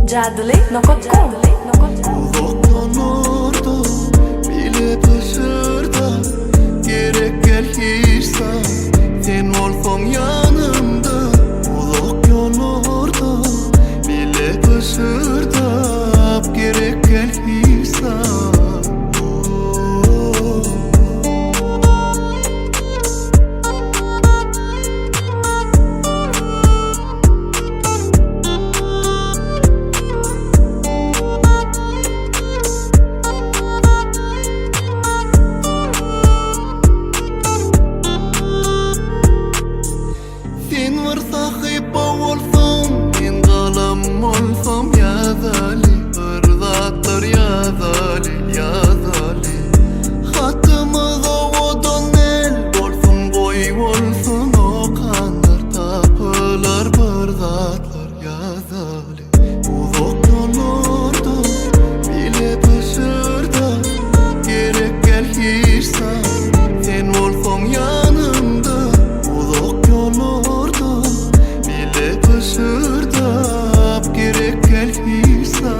Jadli.com Uzaktan orada bile taşırda gerek gel hiçsa sen olsan yanımda. Uzak yollarda bile taşırda gerek gel hiçsa. صاحب olsam men qalam olsam ya zali ırdatlar ya zali ya zali hatımız ovodan el bolsun boy bolsun o kanlar tapılar bırdatlar ya zali uzak yollarda bile taşırda gerek gel hiçsa sen olsan yanımda uzak yollarda taşırda gerek gel hiçsa.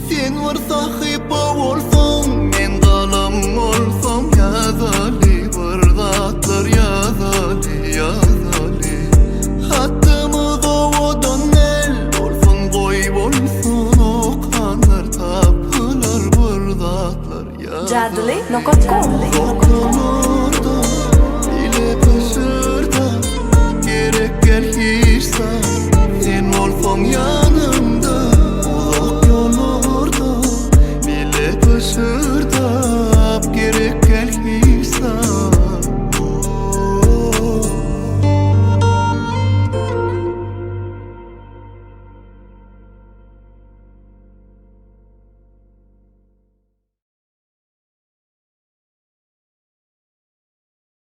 Sen var sahip olsan men qalam olsam ya zali bırdatlar ya zali ya zali hattımız ovodan el bolsun boy bolsun o kanlar tapılar bırdatlar ya Jadli.com orada bile taşırda gerek gel hiçsa sen olsan ya